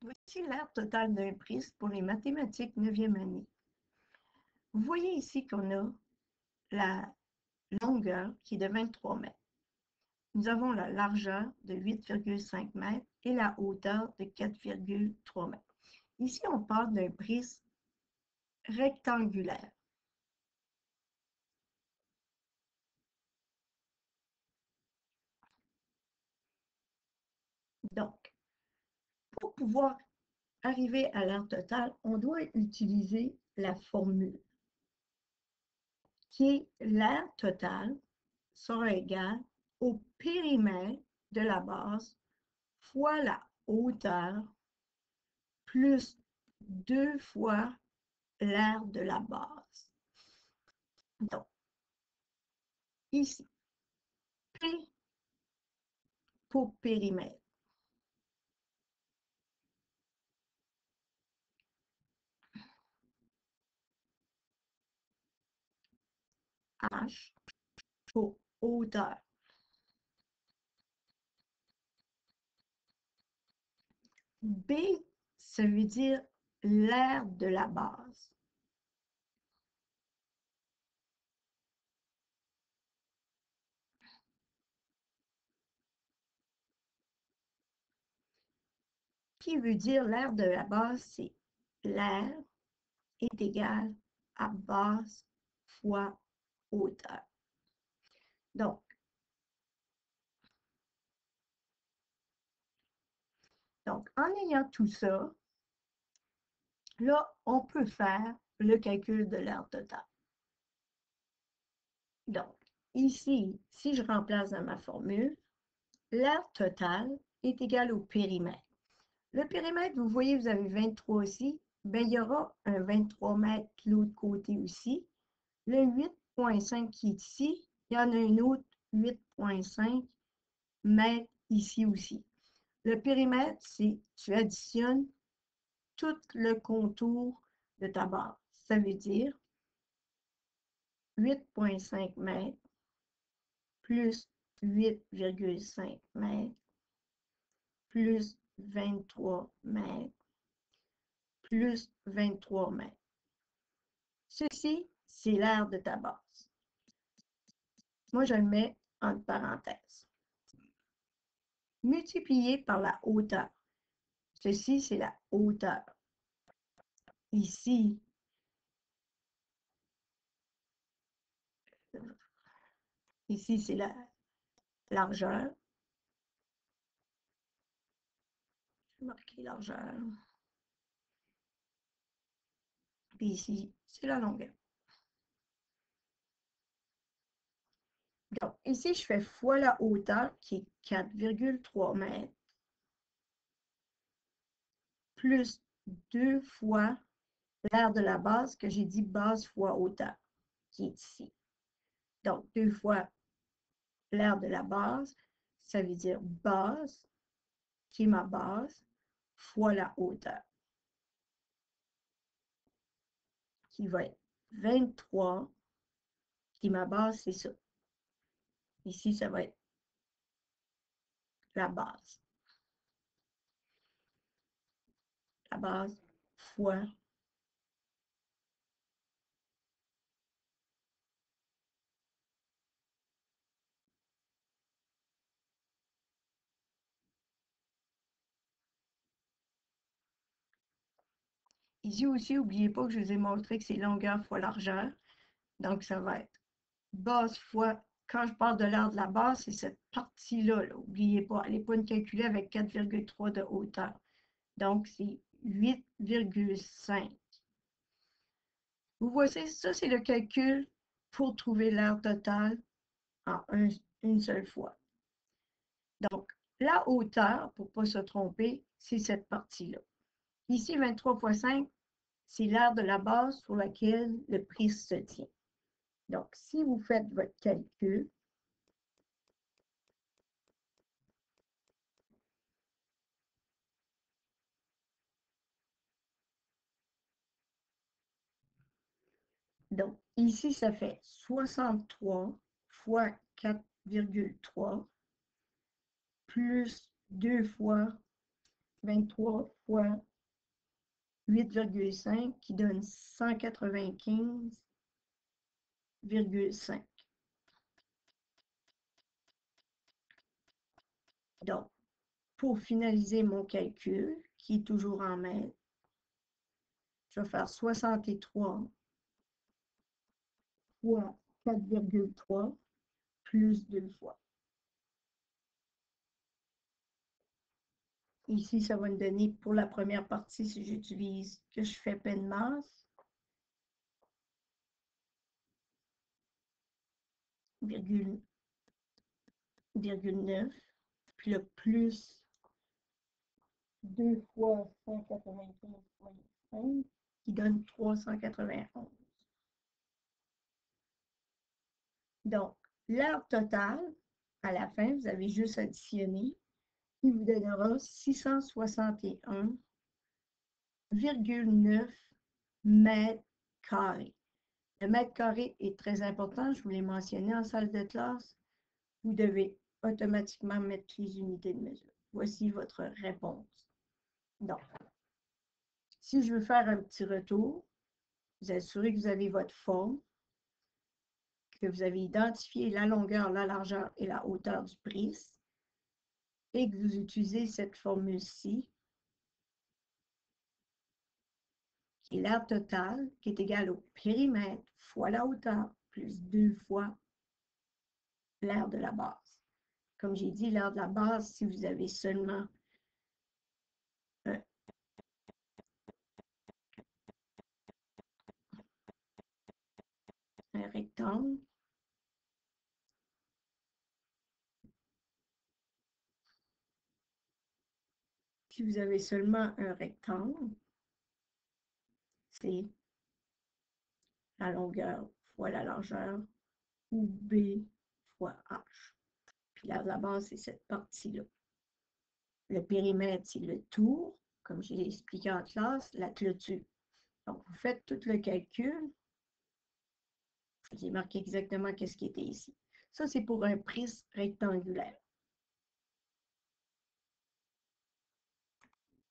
Voici l'aire totale d'un prisme pour les mathématiques 9e année. Vous voyez ici qu'on a la longueur qui est de 23 mètres. Nous avons la largeur de 8,5 mètres et la hauteur de 4,3 mètres. Ici, on parle d'un prisme rectangulaire. Donc, pour pouvoir arriver à l'aire totale, on doit utiliser la formule qui est l'aire totale sera égale au périmètre de la base fois la hauteur plus 2 fois l'aire de la base. Donc, ici, P pour périmètre. H pour hauteur. B, ça veut dire l'aire de la base. Qui veut dire l'aire de la base, c'est l'aire est égal à base fois hauteur. Donc, en ayant tout ça, là, on peut faire le calcul de l'aire totale. Donc, ici, si je remplace dans ma formule, l'aire totale est égale au périmètre. Le périmètre, vous voyez, vous avez 23 ici. Bien, il y aura un 23 mètres de l'autre côté aussi. Le 8,5 qui est ici, il y en a un autre 8,5 mètres ici aussi. Le périmètre, c'est tu additionnes tout le contour de ta base. Ça veut dire 8,5 mètres plus 8,5 mètres plus 23 mètres plus 23 mètres. Ceci, c'est l'aire de ta base. Moi, je le mets entre parenthèses. Multiplié par la hauteur. Ceci, c'est la hauteur. Ici, c'est la largeur. Je vais marquer largeur. Puis ici, c'est la longueur. Donc, ici, je fais fois la hauteur, qui est 4,3 mètres, plus 2 fois l'aire de la base, que j'ai dit base fois hauteur, qui est ici. Donc, 2 fois l'aire de la base, ça veut dire base, qui est ma base, fois la hauteur, qui va être 23, qui est ma base, c'est ça. Ici, ça va être la base. La base fois ici aussi, n'oubliez pas que je vous ai montré que c'est longueur fois largeur. Donc, ça va être base fois, quand je parle de l'aire de la base, c'est cette partie-là. N'oubliez pas, elle n'est pas une calculée avec 4,3 de hauteur. Donc, c'est 8,5. Vous voyez, ça, c'est le calcul pour trouver l'aire totale en une seule fois. Donc, la hauteur, pour ne pas se tromper, c'est cette partie-là. Ici, 23 fois 5, c'est l'aire de la base sur laquelle le prisme se tient. Donc, si vous faites votre calcul, donc ici, ça fait 63 fois 4,3 plus 2 fois 23 fois 8,5 qui donne 195,5. Donc, pour finaliser mon calcul, qui est toujours en mètres, je vais faire 63 fois 4,3 plus 2 fois. Ici, ça va me donner, pour la première partie, si j'utilise que je fais peine masse, 9, puis le plus 2 fois 195,5 qui donne 391. Donc, l'heure totale, à la fin, vous avez juste additionné, qui vous donnera 661,9 mètres carrés. Le mètre carré est très important, je vous l'ai mentionné en salle de classe. Vous devez automatiquement mettre les unités de mesure. Voici votre réponse. Donc, si je veux faire un petit retour, vous assurez que vous avez votre forme, que vous avez identifié la longueur, la largeur et la hauteur du prisme, et que vous utilisez cette formule-ci, qui est l'aire totale, qui est égale au périmètre fois la hauteur, plus 2 fois l'aire de la base. Comme j'ai dit, l'aire de la base, si vous avez seulement un rectangle, si vous avez seulement un rectangle, c'est la longueur fois la largeur, ou B fois H. Puis l'aire de la base, c'est cette partie-là. Le périmètre, c'est le tour, comme j'ai expliqué en classe, la clôture. Donc, vous faites tout le calcul. Je vous ai marqué exactement qu'est-ce qui était ici. Ça, c'est pour un prisme rectangulaire.